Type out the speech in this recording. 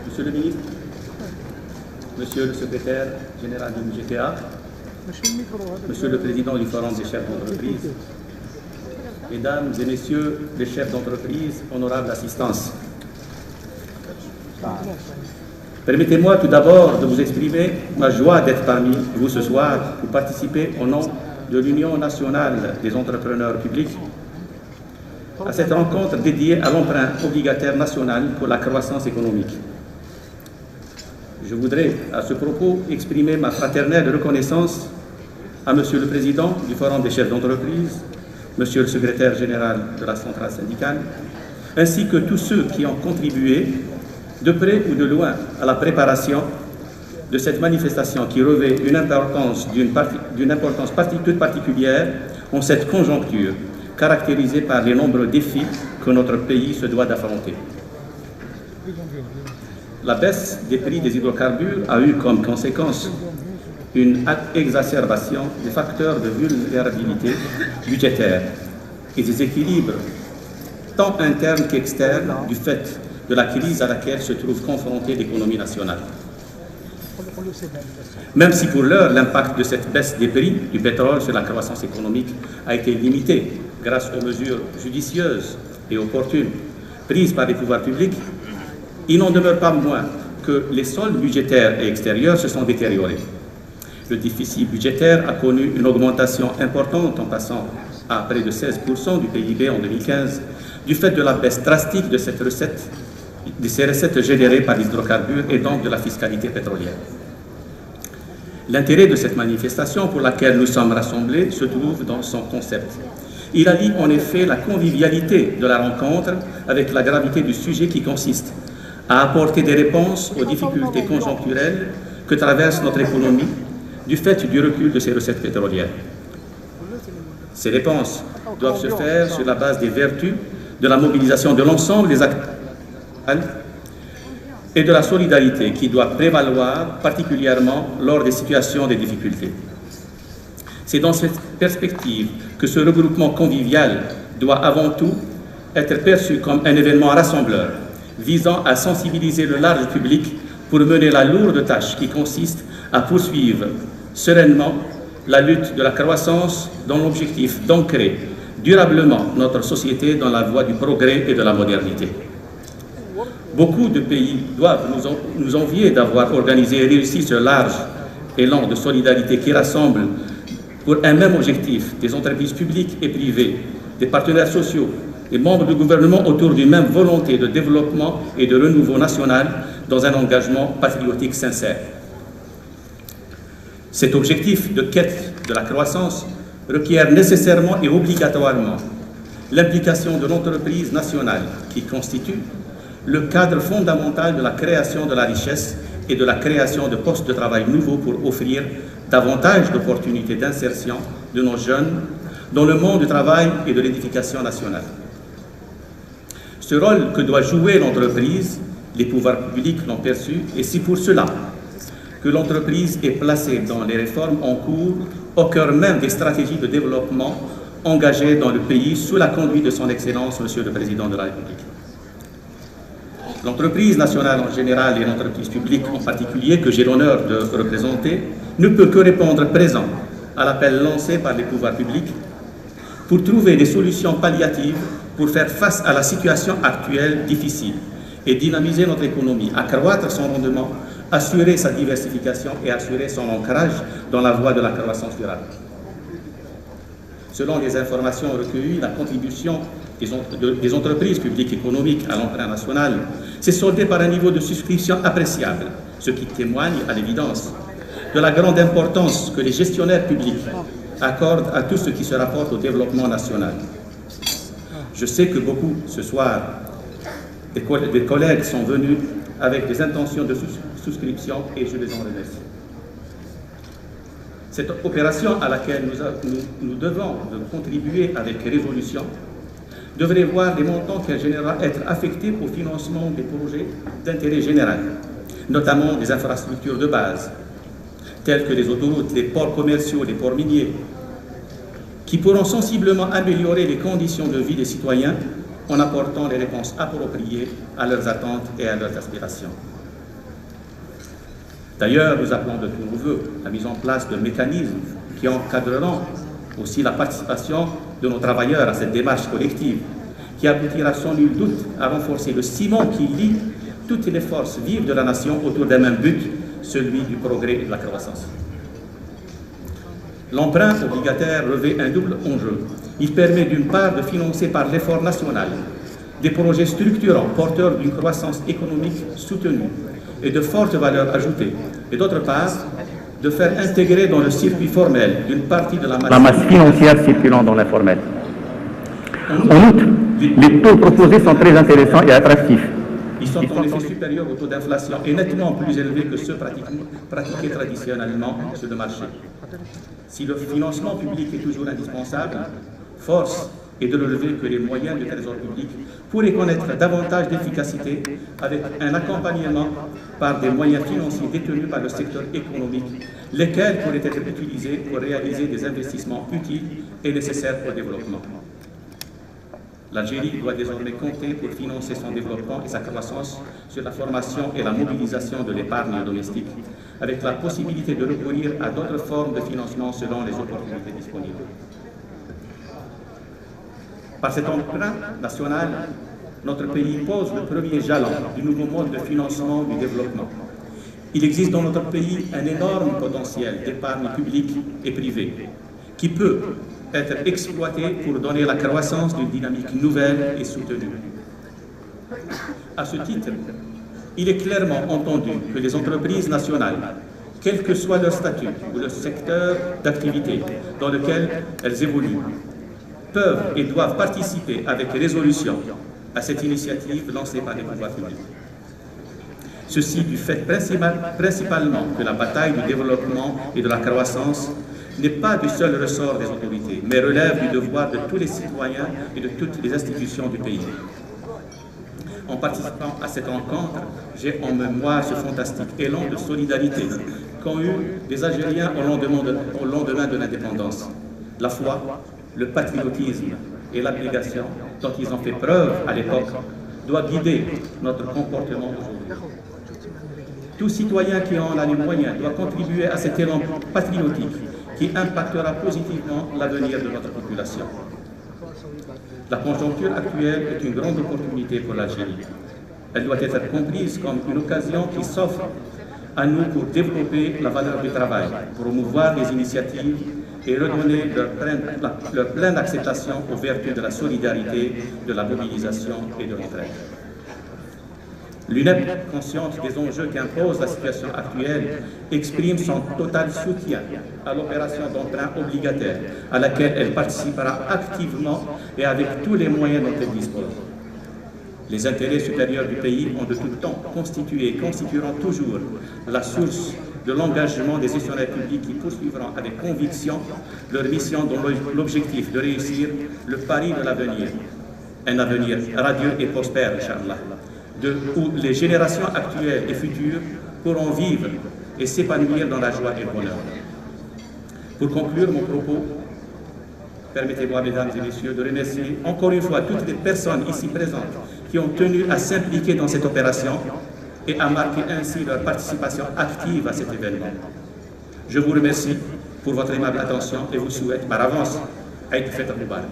Monsieur le ministre, Monsieur le secrétaire général du GTA, Monsieur le président du Forum des chefs d'entreprise, Mesdames et Messieurs les chefs d'entreprise, honorable assistance. Permettez-moi tout d'abord de vous exprimer ma joie d'être parmi vous ce soir pour participer au nom de l'Union nationale des entrepreneurs publics à cette rencontre dédiée à l'emprunt obligataire national pour la croissance économique. Je voudrais à ce propos exprimer ma fraternelle reconnaissance à Monsieur le Président du Forum des chefs d'entreprise, Monsieur le Secrétaire général de la centrale syndicale, ainsi que tous ceux qui ont contribué de près ou de loin à la préparation de cette manifestation qui revêt une importance toute particulière en cette conjoncture caractérisée par les nombreux défis que notre pays se doit d'affronter. La baisse des prix des hydrocarbures a eu comme conséquence une exacerbation des facteurs de vulnérabilité budgétaire et des équilibres tant internes qu'externes du fait de la crise à laquelle se trouve confrontée l'économie nationale. Même si pour l'heure, l'impact de cette baisse des prix du pétrole sur la croissance économique a été limité grâce aux mesures judicieuses et opportunes prises par les pouvoirs publics, il n'en demeure pas moins que les soldes budgétaires et extérieurs se sont détériorés. Le déficit budgétaire a connu une augmentation importante en passant à près de 16% du PIB en 2015 du fait de la baisse drastique de ces recettes générées par les hydrocarbures et donc de la fiscalité pétrolière. L'intérêt de cette manifestation pour laquelle nous sommes rassemblés se trouve dans son concept. Il allie en effet la convivialité de la rencontre avec la gravité du sujet qui consiste à apporter des réponses aux difficultés conjoncturelles que traverse notre économie du fait du recul de ses recettes pétrolières. Ces réponses doivent se faire sur la base des vertus de la mobilisation de l'ensemble des acteurs et de la solidarité qui doit prévaloir particulièrement lors des situations de difficulté. C'est dans cette perspective que ce regroupement convivial doit avant tout être perçu comme un événement rassembleur visant à sensibiliser le large public pour mener la lourde tâche qui consiste à poursuivre sereinement la lutte de la croissance dans l'objectif d'ancrer durablement notre société dans la voie du progrès et de la modernité. Beaucoup de pays doivent nous envier d'avoir organisé et réussi ce large élan de solidarité qui rassemble pour un même objectif des entreprises publiques et privées, des partenaires sociaux, des membres du gouvernement autour d'une même volonté de développement et de renouveau national dans un engagement patriotique sincère. Cet objectif de quête de la croissance requiert nécessairement et obligatoirement l'implication de l'entreprise nationale qui constitue le cadre fondamental de la création de la richesse et de la création de postes de travail nouveaux pour offrir davantage d'opportunités d'insertion de nos jeunes dans le monde du travail et de l'édification nationale. Ce rôle que doit jouer l'entreprise, les pouvoirs publics l'ont perçu, et c'est pour cela que l'entreprise est placée dans les réformes en cours au cœur même des stratégies de développement engagées dans le pays sous la conduite de son Excellence, Monsieur le Président de la République. L'entreprise nationale en général et l'entreprise publique en particulier, que j'ai l'honneur de représenter, ne peut que répondre présent à l'appel lancé par les pouvoirs publics pour trouver des solutions palliatives pour faire face à la situation actuelle difficile et dynamiser notre économie, accroître son rendement, assurer sa diversification et assurer son ancrage dans la voie de la croissance durable. Selon les informations recueillies, la contribution des entreprises publiques économiques à l'emprunt national s'est soldée par un niveau de souscription appréciable, ce qui témoigne à l'évidence de la grande importance que les gestionnaires publics accordent à tout ce qui se rapporte au développement national. Je sais que beaucoup, ce soir, des collègues sont venus avec des intentions de souscription et je les en remercie. Cette opération à laquelle nous devons contribuer avec résolution devrait voir les montants qu'elle générera être affectés au financement des projets d'intérêt général, notamment des infrastructures de base, telles que les autoroutes, les ports commerciaux, les ports miniers, qui pourront sensiblement améliorer les conditions de vie des citoyens en apportant les réponses appropriées à leurs attentes et à leurs aspirations. D'ailleurs, nous appelons de tous nos voeux la mise en place de mécanismes qui encadreront aussi la participation de nos travailleurs à cette démarche collective, qui aboutira sans nul doute à renforcer le ciment qui lie toutes les forces vives de la nation autour d'un même but, celui du progrès et de la croissance. L'emprunt obligataire revêt un double enjeu. Il permet d'une part de financer par l'effort national des projets structurants porteurs d'une croissance économique soutenue et de fortes valeurs ajoutées, et d'autre part de faire intégrer dans le circuit formel d'une partie de la masse financière circulant dans l'informel. En outre, les taux proposés sont très intéressants et attractifs. Ils sont en effet supérieurs au taux d'inflation et nettement plus élevés que ceux pratiqués traditionnellement sur le marché. Si le financement public est toujours indispensable, force est de relever que les moyens du trésor public pourraient connaître davantage d'efficacité avec un accompagnement par des moyens financiers détenus par le secteur économique, lesquels pourraient être utilisés pour réaliser des investissements utiles et nécessaires au développement. L'Algérie doit désormais compter pour financer son développement et sa croissance sur la formation et la mobilisation de l'épargne domestique, avec la possibilité de recourir à d'autres formes de financement selon les opportunités disponibles. Par cet emprunt national, notre pays pose le premier jalon du nouveau mode de financement du développement. Il existe dans notre pays un énorme potentiel d'épargne publique et privée qui peut être exploité pour donner la croissance d'une dynamique nouvelle et soutenue. À ce titre, il est clairement entendu que les entreprises nationales, quel que soit leur statut ou le secteur d'activité dans lequel elles évoluent, peuvent et doivent participer avec résolution à cette initiative lancée par les pouvoirs publics. Ceci du fait principalement que la bataille du développement et de la croissance n'est pas du seul ressort des autorités, mais relève du devoir de tous les citoyens et de toutes les institutions du pays. En participant à cette rencontre, j'ai en mémoire ce fantastique élan de solidarité qu'ont eu les Algériens au lendemain de l'indépendance. La foi, le patriotisme et l'abnégation dont ils ont fait preuve à l'époque doivent guider notre comportement aujourd'hui. Tout citoyen qui en a les moyens doit contribuer à cet élan patriotique qui impactera positivement l'avenir de notre population. La conjoncture actuelle est une grande opportunité pour l'Algérie. Elle doit être comprise comme une occasion qui s'offre à nous pour développer la valeur du travail, promouvoir les initiatives et redonner leur pleine acceptation aux vertus de la solidarité, de la mobilisation et de l'entraide. L'UNEP, consciente des enjeux qu'impose la situation actuelle, exprime son total soutien à l'opération d'emprunt obligataire, à laquelle elle participera activement et avec tous les moyens dont elle dispose. Les intérêts supérieurs du pays ont de tout temps constitué et constitueront toujours la source de l'engagement des gestionnaires publics qui poursuivront avec conviction leur mission dont l'objectif de réussir le pari de l'avenir, un avenir radieux et prospère, Inch'Allah, où les générations actuelles et futures pourront vivre et s'épanouir dans la joie et le bonheur. Pour conclure mon propos, permettez-moi, mesdames et messieurs, de remercier encore une fois toutes les personnes ici présentes qui ont tenu à s'impliquer dans cette opération et à marquer ainsi leur participation active à cet événement. Je vous remercie pour votre aimable attention et vous souhaite par avance Eid Fitr Mubarak.